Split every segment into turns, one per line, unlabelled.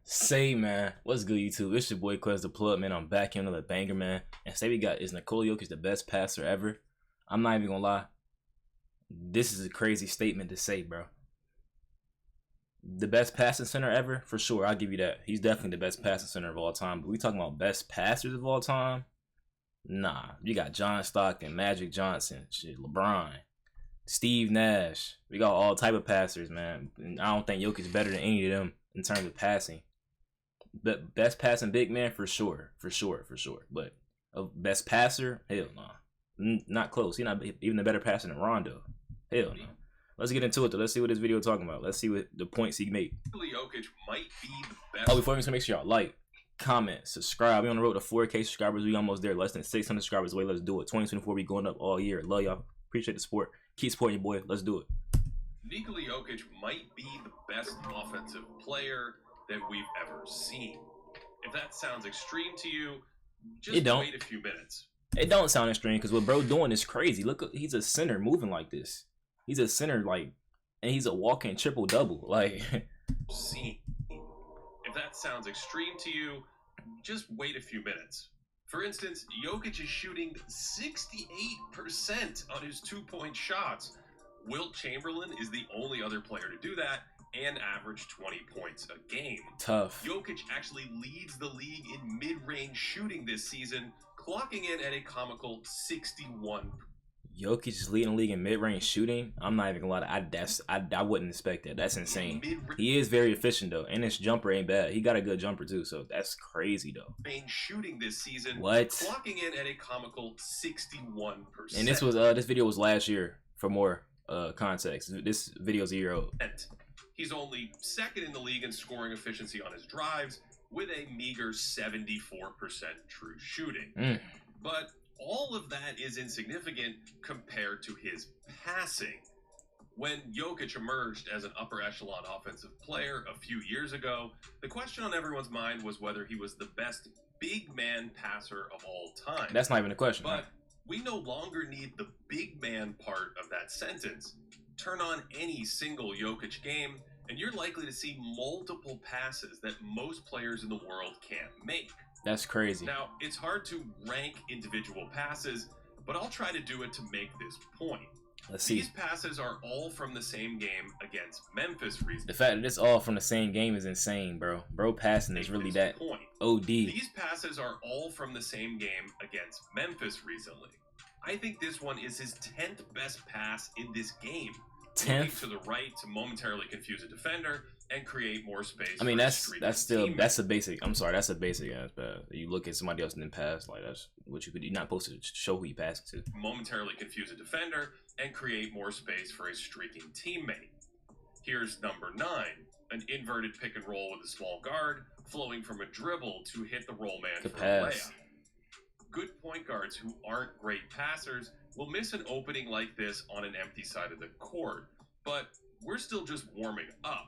Say man, what's good YouTube? It's your boy Quest the Plug, man. I'm back in another banger, man. And say we got, is Nikola Jokic the best passer ever? I'm not even gonna lie. This is a crazy statement to say, bro. The best passing center ever? For sure, I'll give you that. He's definitely the best passing center of all time. But we talking about best passers of all time? Nah. You got John Stockton, Magic Johnson, shit, LeBron, Steve Nash. We got all type of passers, man. And I don't think Jokic is better than any of them in terms of passing. But best passing big man, for sure. But best passer? Hell no. Not close. He's not even a better passer than Rondo. Hell no. Let's get into it though. Let's see what this video is talking about. Let's see what the points he made.
Jokic might be the best.
Oh, before we make sure y'all like, comment, subscribe. We on the road to 4K subscribers. We almost there. Less than 600 subscribers away. Let's do it. 2024 we going up all year. Love y'all. Appreciate the support. Keep supporting your boy. Let's do it.
Nikola Jokic might be the best offensive player that we've ever seen. If that sounds extreme to you, just wait a few minutes.
It don't sound extreme because what bro doing is crazy. Look, he's a center moving like this. He's a center, like, and he's a walking triple-double. Like,
see. If that sounds extreme to you, just wait a few minutes. For instance, Jokic is shooting 68% on his two-point shots. Wilt Chamberlain is the only other player to do that and average 20 points a game.
Tough.
Jokic actually leads the league in mid-range shooting this season, clocking in at a comical 61%.
Jokic is leading the league in mid-range shooting. I'm not even gonna lie. I wouldn't expect that. That's insane. He is very efficient though, and his jumper ain't bad. He got a good jumper too, so that's crazy though.
Shooting this season,
what?
Clocking in at a comical 61%.
And this was this video was last year for more context. This video's a year old.
He's only second in the league in scoring efficiency on his drives with a meager 74% true shooting. But all of that is insignificant compared to his passing. When Jokic emerged as an upper echelon offensive player a few years ago, the question on everyone's mind was whether he was the best big man passer of all time.
That's not even a question.
But we no longer need the big man part of that sentence. Turn on any single Jokic game, and you're likely to see multiple passes that most players in the world can't make.
That's crazy.
Now, it's hard to rank individual passes, but I'll try to do it to make this point.
Let's see.
These passes are all from the same game against Memphis recently.
The fact that it's all from the same game is insane, bro. Bro passing is really that OD.
These passes are all from the same game against Memphis recently. I think this one is his 10th best pass in this game.
10th?
To the right to momentarily confuse a defender and create more space.
I mean, that's a basic. I'm sorry, that's a basic ass pass. You look at somebody else and then pass, like that's what you could. You're not supposed to show who you pass it to.
Momentarily confuse a defender and create more space for a streaking teammate. Here's number 9, an inverted pick and roll with a small guard, flowing from a dribble to hit the roll man for a layup. Good point guards who aren't great passers will miss an opening like this on an empty side of the court, but we're still just warming up.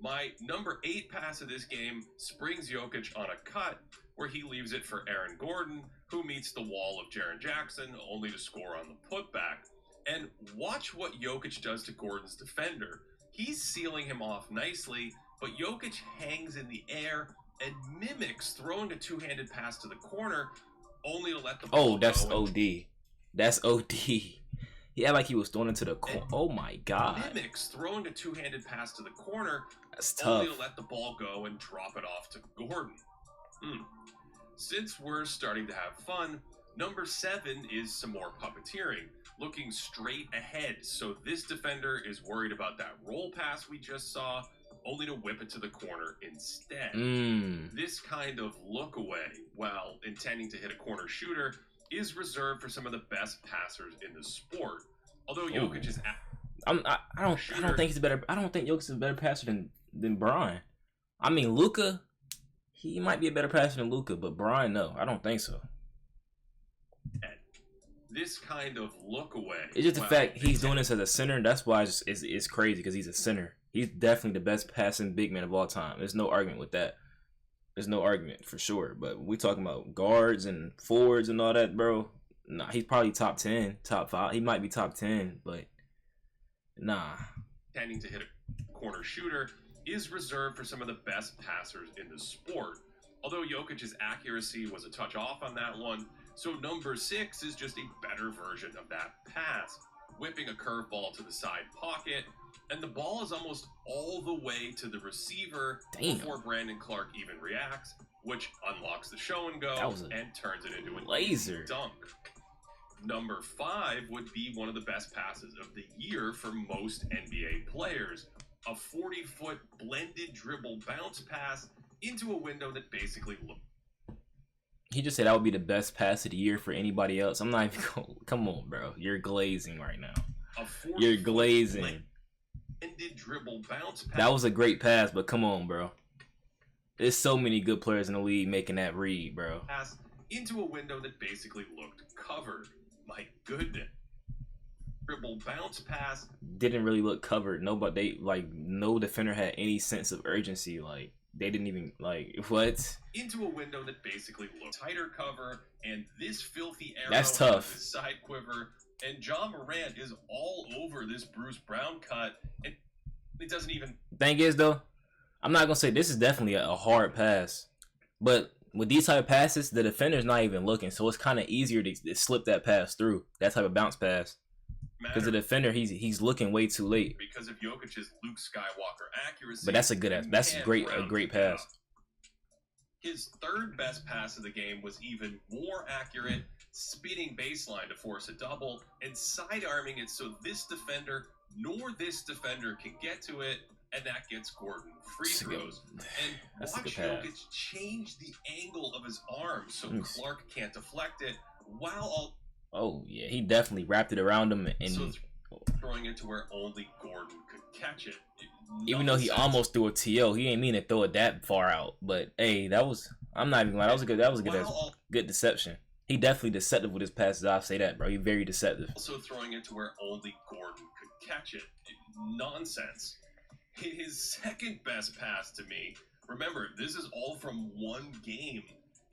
My number 8 pass of this game springs Jokic on a cut where he leaves it for Aaron Gordon, who meets the wall of Jaren Jackson only to score on the putback. And watch what Jokic does to Gordon's defender. He's sealing him off nicely, but Jokic hangs in the air and mimics throwing a two-handed pass to the corner only to let the ball go.
That's OD. That's OD. He had like he was throwing into the corner. Oh my god.
Mimics throwing a two-handed pass to the corner.
That's tough.
Only to let the ball go and drop it off to Gordon. Since we're starting to have fun, number 7 is some more puppeteering, looking straight ahead. So this defender is worried about that roll pass we just saw, only to whip it to the corner instead. This kind of look away while intending to hit a corner shooter is reserved for some of the best passers in the sport. Although Jokic is
I don't think he's better. I don't think Jokic is a better passer than Brian. I mean, Luka, he might be a better passer than Luka, but Brian, no, I don't think so.
This kind of look away.
It's just the fact he's doing this as a center. That's why it's crazy because he's a center. He's definitely the best passing big man of all time. There's no argument with that. There's no argument for sure. But we talking about guards and forwards and all that, bro. Nah, he's probably top 10, top 5. He might be top 10, but nah.
Tending to hit a corner shooter is reserved for some of the best passers in the sport. Although Jokic's accuracy was a touch off on that one, so number 6 is just a better version of that pass, whipping a curveball to the side pocket, and the ball is almost all the way to the receiver before Brandon Clark even reacts, which unlocks the show and go and turns it into a laser dunk. Number 5 would be one of the best passes of the year for most NBA players. A 40-foot blended dribble bounce pass into a window that basically looked.
He just said that would be the best pass of the year for anybody else. I'm not even going. Come on, bro. You're glazing right now. You're glazing.
Blended dribble bounce pass.
That was a great pass, but come on, bro. There's so many good players in the league making that read, bro.
Pass into a window that basically looked covered. My goodness. Dribble bounce pass
didn't really look covered. Nobody, no defender had any sense of urgency. Like, they didn't even, what?
Into a window that basically looked tighter cover, and this filthy arrow
that's tough.
His side quiver, and John Morant is all over this Bruce Brown cut, and it doesn't even.
Thing is, though, I'm not gonna say this is definitely a hard pass, but with these type of passes, the defender's not even looking, so it's kind of easier to slip that pass through, that type of bounce pass. Because the defender, he's looking way too late.
Because of Jokic's Luke Skywalker accuracy.
But that's a great pass.
His third best pass of the game was even more accurate, speeding baseline to force a double and side-arming it so this defender nor this defender can get to it, and that gets Gordon free throws. And watch Jokic change the angle of his arm so Clark can't deflect it while
oh, yeah, he definitely wrapped it around him and
so throwing it to where only Gordon could catch it.
Even though he almost threw a TO, he ain't mean to throw it that far out. But hey, I'm not even lying. That was a good deception. He definitely deceptive with his passes. I'll say that, bro. He's very deceptive.
Also throwing it to where only Gordon could catch it. Nonsense. His second best pass to me, remember, this is all from one game,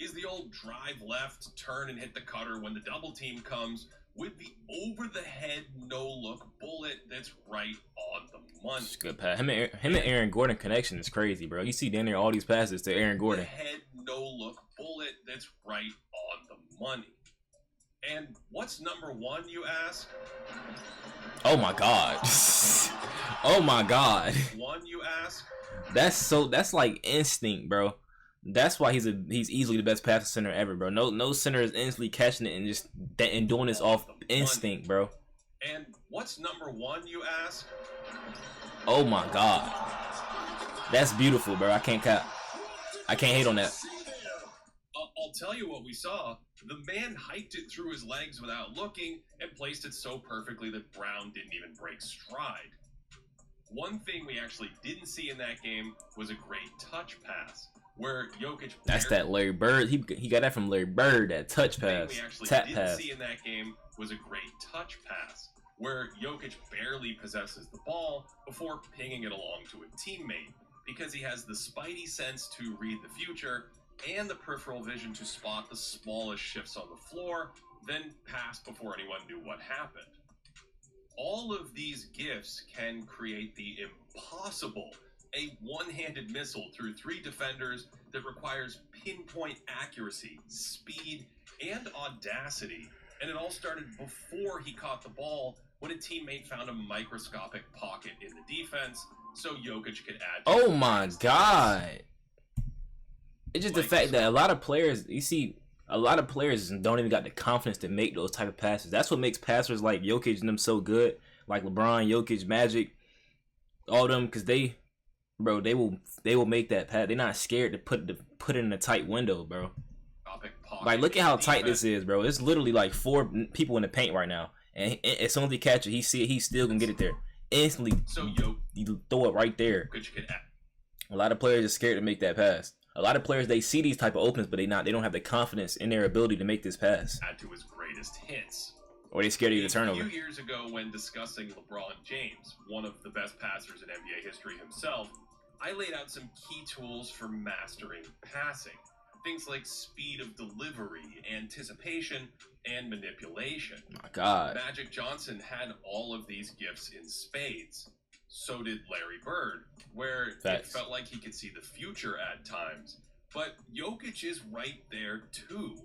is the old drive left, turn and hit the cutter when the double team comes with the over-the-head no-look bullet that's right on the money.
It's a good pass. Him and Aaron Gordon connection is crazy, bro. You see down there all these passes to Aaron Gordon.
The head no-look bullet that's right on the money. And what's number 1, you ask?
Oh my God. Oh my God.
1, you ask?
That's like instinct, bro. That's why he's easily the best passing center ever, bro. No center is instantly catching it and doing this off instinct, bro.
And what's number 1, you ask?
Oh my God, that's beautiful, bro. I can't hate on that.
I'll tell you what we saw. The man hiked it through his legs without looking and placed it so perfectly that Brown didn't even break stride. One thing we actually didn't see in that game was a great touch pass, where Jokic.
That's that Larry Bird. He got that from Larry Bird. That touch pass,
we actually
tap
didn't
pass.
See in that game was a great touch pass, where Jokic barely possesses the ball before pinging it along to a teammate, because he has the spidey sense to read the future and the peripheral vision to spot the smallest shifts on the floor, then pass before anyone knew what happened. All of these gifts can create the impossible, a one-handed missile through 3 defenders that requires pinpoint accuracy, speed, and audacity. And it all started before he caught the ball, when a teammate found a microscopic pocket in the defense, so Jokic could add.
Oh my God! It's just the fact that a lot of players, don't even got the confidence to make those type of passes. That's what makes passers like Jokic and them so good, like LeBron, Jokic, Magic, all them, because they will make that pass. They're not scared to put it in a tight window, bro. Like, look at how tight this is, bro. It's literally like 4 people in the paint right now, and as soon as he catch it, he see it, he still can get it there instantly.
So
you throw it right there. A lot of players are scared to make that pass. A lot of players, they see these type of opens, but they don't have the confidence in their ability to make this pass.
Add to his greatest hits.
Or they scared to get a turnover.
A few years ago, when discussing LeBron James, one of the best passers in NBA history himself, I laid out some key tools for mastering passing. Things like speed of delivery, anticipation, and manipulation.
My God.
Magic Johnson had all of these gifts in spades. So did Larry Bird, where
Facts.
it felt like he could see the future at times. But Jokic is right there too.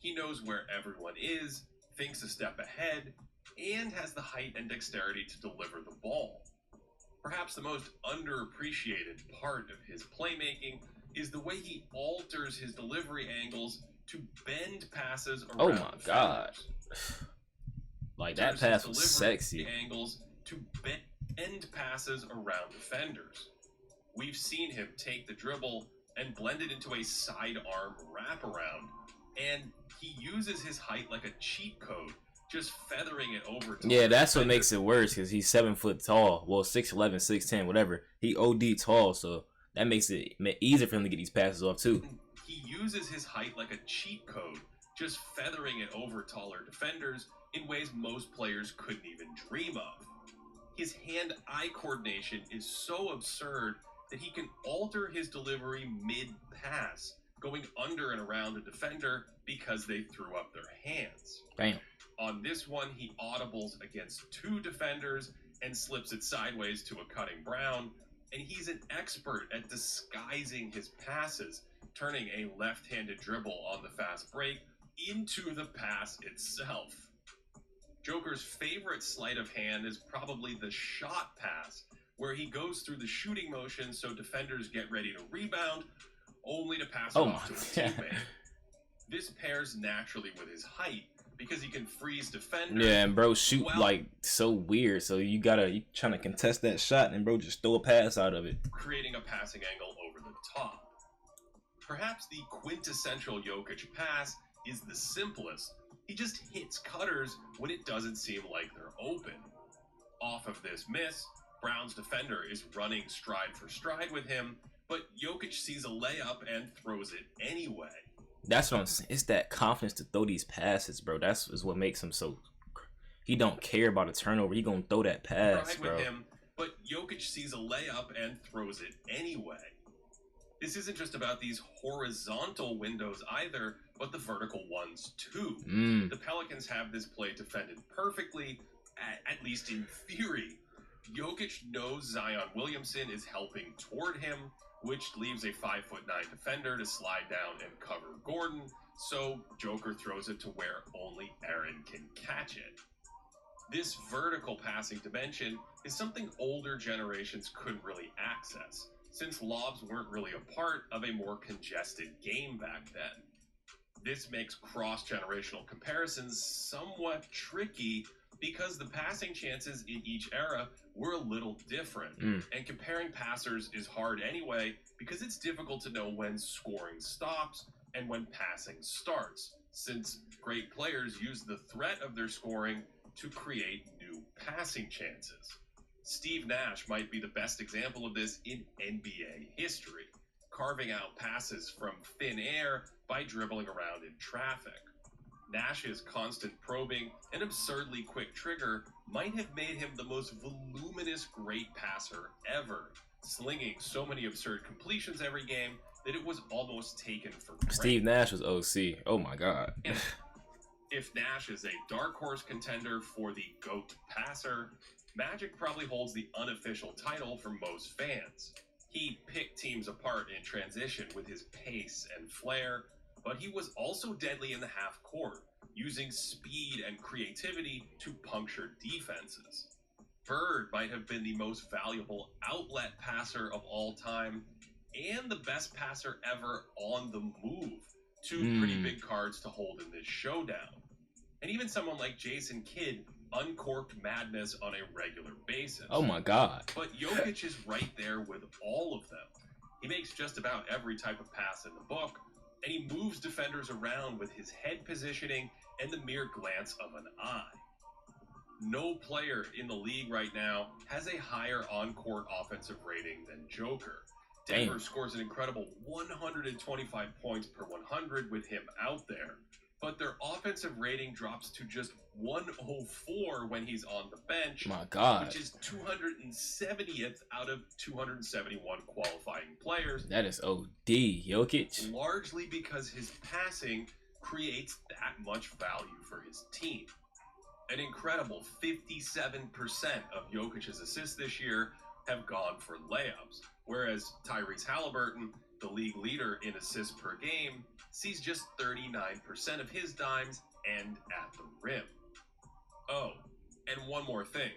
He knows where everyone is, thinks a step ahead, and has the height and dexterity to deliver the ball. Perhaps the most underappreciated part of his playmaking is the way he alters his delivery angles to bend passes around
Oh my God.
defenders.
Like, that pass was sexy.
Angles to bend passes around defenders. We've seen him take the dribble and blend it into a sidearm wraparound, and he uses his height like a cheat code, just feathering it over to
yeah, that's what makes it worse, because he's 7 foot tall. Well, 6'11", 6'10", whatever. He OD tall, so that makes it easier for him to get these passes off too.
He uses his height like a cheat code, just feathering it over taller defenders in ways most players couldn't even dream of. His hand-eye coordination is so absurd that he can alter his delivery mid-pass, going under and around a defender because they threw up their hands.
Damn.
On this one, he audibles against 2 defenders and slips it sideways to a cutting Brown, and he's an expert at disguising his passes, turning a left-handed dribble on the fast break into the pass itself. Joker's favorite sleight of hand is probably the shot pass, where he goes through the shooting motion so defenders get ready to rebound, only to pass it off to a teammate. This pairs naturally with his height, because he can freeze defenders.
Yeah, and bro shoot like so weird, so you trying to contest that shot, and bro just throw a pass out of it,
creating a passing angle over the top. Perhaps the quintessential Jokic pass is the simplest. He just hits cutters when it doesn't seem like they're open. Off of this miss, Brown's defender is running stride for stride with him, but Jokic sees a layup and throws it anyway.
That's what I'm saying. It's that confidence to throw these passes, bro. That's what makes him so. He don't care about a turnover. He gonna throw that pass, bro.
With him, but Jokic sees a layup and throws it anyway. This isn't just about these horizontal windows either, but the vertical ones too. The Pelicans have this play defended perfectly, at least in theory. Jokic knows Zion Williamson is helping toward him, which leaves a 5'9" defender to slide down and cover Gordon, so Joker throws it to where only Aaron can catch it. This vertical passing dimension is something older generations couldn't really access, since lobs weren't really a part of a more congested game back then. This makes cross-generational comparisons somewhat tricky because the passing chances in each era were a little different, and comparing passers is hard anyway because it's difficult to know when scoring stops and when passing starts, since great players use the threat of their scoring to create new passing chances. Steve Nash might be the best example of this in NBA history, carving out passes from thin air by dribbling around in traffic. Nash's constant probing and absurdly quick trigger might have made him the most voluminous great passer ever, slinging so many absurd completions every game that it was almost taken for granted.
Steve Nash was OC. Oh my God.
If Nash is a dark horse contender for the GOAT passer, Magic probably holds the unofficial title for most fans. He picked teams apart in transition with his pace and flair, but he was also deadly in the half court, using speed and creativity to puncture defenses. Bird might have been the most valuable outlet passer of all time, and the best passer ever on the move. Two pretty big cards to hold in this showdown. And even someone like Jason Kidd uncorked madness on a regular basis.
Oh my God.
But Jokic is right there with all of them. He makes just about every type of pass in the book, and he moves defenders around with his head positioning and the mere glance of an eye. No player in the league right now has a higher on-court offensive rating than Joker. Denver scores an incredible 125 points per 100 with him out there, but their offensive rating drops to just 104 when he's on the bench.
My God.
Which is 270th out of 271 qualifying players.
That is OD, Jokic.
Largely because his passing creates that much value for his team. An incredible 57% of Jokic's assists this year have gone for layups, whereas Tyrese Halliburton, the league leader in assists per game, sees just 39% of his dimes end at the rim. Oh, and one more thing.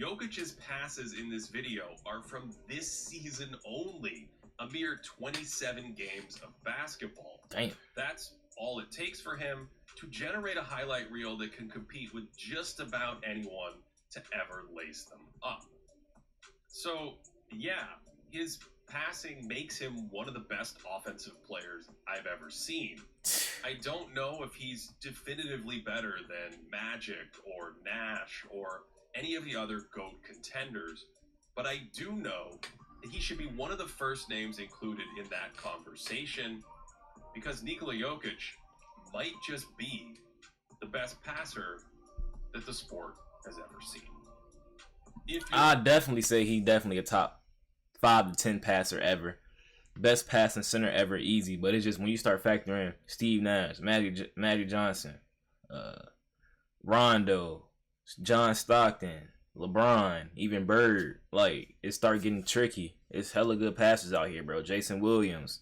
Jokic's passes in this video are from this season only, a mere 27 games of basketball.
Damn.
That's all it takes for him to generate a highlight reel that can compete with just about anyone to ever lace them up. So, yeah, his passing makes him one of the best offensive players I've ever seen. I don't know if he's definitively better than Magic or Nash or any of the other GOAT contenders, but I do know that he should be one of the first names included in that conversation because Nikola Jokic might just be the best passer that the sport has ever seen.
I'd definitely say he definitely a top 5 to 10 passer ever. Best passing center ever, easy. But it's just when you start factoring Steve Nash, Magic Johnson, Rondo, John Stockton, LeBron, even Bird, like, it start getting tricky. It's hella good passers out here, bro. Jason Williams.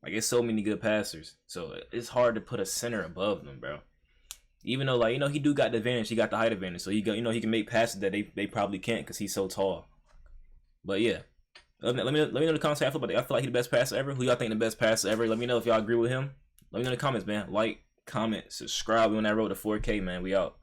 Like, it's so many good passers. So it's hard to put a center above them, bro. Even though, like, you know, he do got the advantage. He got the height advantage. So, he got, you know, he can make passes that they probably can't because he's so tall. But, yeah. Let me know in the comments how I feel about it. I feel like he's the best passer ever. Who y'all think the best passer ever? Let me know if y'all agree with him. Let me know in the comments, man. Like, comment, subscribe. We on that road to 4K, man. We out.